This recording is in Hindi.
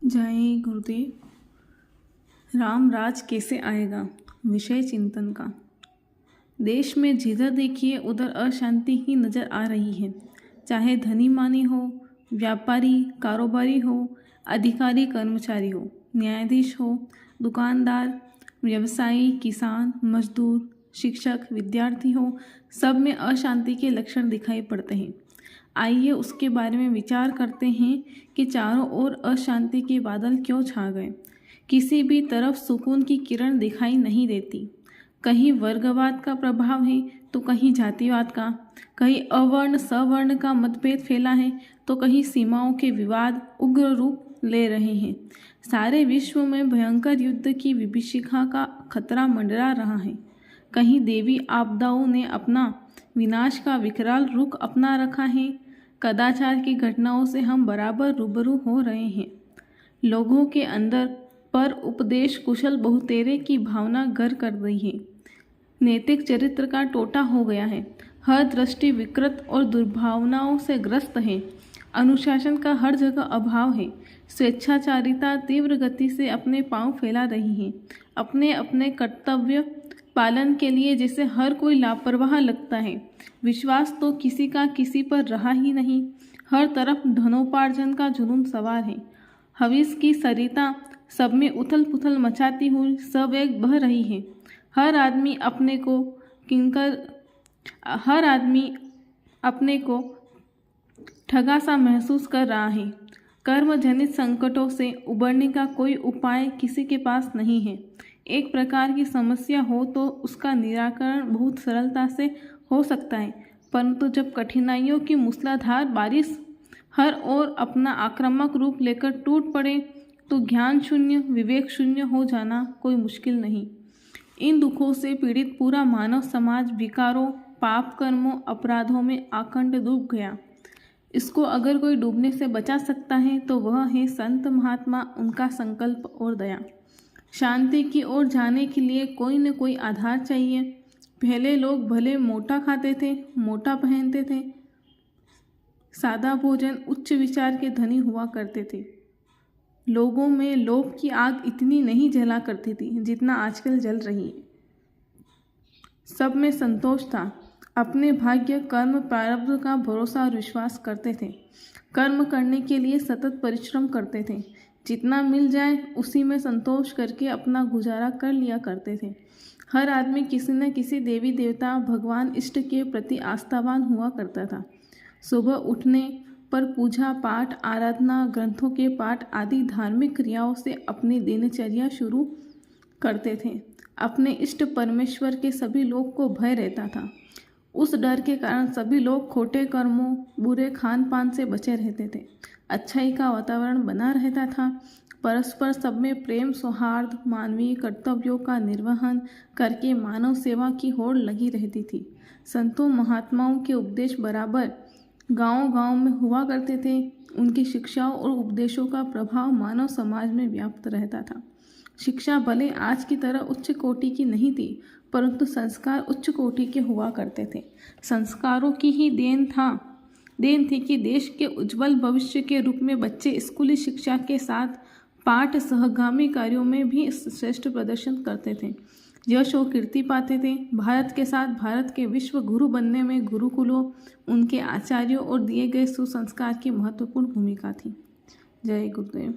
जय गुरुदेव। राम राज कैसे आएगा, विषय चिंतन का। देश में जिधर देखिए उधर अशांति ही नज़र आ रही है। चाहे धनी मानी हो, व्यापारी कारोबारी हो, अधिकारी कर्मचारी हो, न्यायाधीश हो, दुकानदार, व्यवसायी, किसान, मजदूर, शिक्षक, विद्यार्थी हो, सब में अशांति के लक्षण दिखाई पड़ते हैं। आइए उसके बारे में विचार करते हैं कि चारों ओर अशांति के बादल क्यों छा गए। किसी भी तरफ सुकून की किरण दिखाई नहीं देती। कहीं वर्गवाद का प्रभाव है तो कहीं जातिवाद का, कहीं अवर्ण सवर्ण का मतभेद फैला है तो कहीं सीमाओं के विवाद उग्र रूप ले रहे हैं। सारे विश्व में भयंकर युद्ध की विभीषिका का खतरा मंडरा रहा है। कहीं देवी आपदाओं ने अपना विनाश का विकराल रुख अपना रखा है। कदाचार की घटनाओं से हम बराबर रूबरू हो रहे हैं। लोगों के अंदर पर उपदेश कुशल बहुतेरे की भावना घर कर रही है। नैतिक चरित्र का टोटा हो गया है। हर दृष्टि विकृत और दुर्भावनाओं से ग्रस्त है। अनुशासन का हर जगह अभाव है। स्वेच्छाचारिता तीव्र गति से अपने पांव फैला रही है। अपने अपने कर्तव्य पालन के लिए जैसे हर कोई लापरवाह लगता है। विश्वास तो किसी का किसी पर रहा ही नहीं। हर तरफ धनोपार्जन का जुनून सवार है। हविस की सरिता सब में उथल पुथल मचाती हुई सब एक बह रही है। हर आदमी अपने को ठगा सा महसूस कर रहा है। कर्म जनित संकटों से उबरने का कोई उपाय किसी के पास नहीं है। एक प्रकार की समस्या हो तो उसका निराकरण बहुत सरलता से हो सकता है, परंतु जब कठिनाइयों की मूसलाधार बारिश हर ओर अपना आक्रामक रूप लेकर टूट पड़े तो ज्ञान शून्य विवेक शून्य हो जाना कोई मुश्किल नहीं। इन दुखों से पीड़ित पूरा मानव समाज विकारों, पाप कर्मों, अपराधों में आखंड डूब गया। इसको अगर कोई डूबने से बचा सकता है तो वह है संत महात्मा, उनका संकल्प और दया। शांति की ओर जाने के लिए कोई न कोई आधार चाहिए। पहले लोग भले मोटा खाते थे, मोटा पहनते थे, सादा भोजन, उच्च विचार के धनी हुआ करते थे। लोगों में लोभ की आग इतनी नहीं जला करती थी जितना आजकल जल रही है। सब में संतोष था। अपने भाग्य, कर्म, प्रारब्ध का भरोसा और विश्वास करते थे। कर्म करने के लिए सतत परिश्रम करते थे। जितना मिल जाए उसी में संतोष करके अपना गुजारा कर लिया करते थे। हर आदमी किसी न किसी देवी देवता, भगवान, इष्ट के प्रति आस्थावान हुआ करता था। सुबह उठने पर पूजा पाठ, आराधना, ग्रंथों के पाठ आदि धार्मिक क्रियाओं से अपनी दिनचर्या शुरू करते थे। अपने इष्ट परमेश्वर के सभी लोग को भय रहता था। उस डर के कारण सभी लोग खोटे कर्मों, बुरे खान पान से बचे रहते थे। अच्छाई का वातावरण बना रहता था। परस्पर सब में प्रेम, सौहार्द, मानवीय कर्तव्यों का निर्वहन करके मानव सेवा की होड़ लगी रहती थी। संतों महात्माओं के उपदेश बराबर गांव-गांव में हुआ करते थे। उनकी शिक्षाओं और उपदेशों का प्रभाव मानव समाज में व्याप्त रहता था। शिक्षा भले आज की तरह उच्च कोटि की नहीं थी, परंतु संस्कार उच्च कोटि के हुआ करते थे। संस्कारों की ही देन थी कि देश के उज्जवल भविष्य के रूप में बच्चे स्कूली शिक्षा के साथ पाठ सहगामी कार्यों में भी श्रेष्ठ प्रदर्शन करते थे, यश और कीर्ति पाते थे। भारत के साथ भारत के विश्व गुरु बनने में गुरुकुलों, उनके आचार्यों और दिए गए सुसंस्कार की महत्वपूर्ण भूमिका थी। जय गुरुदेव।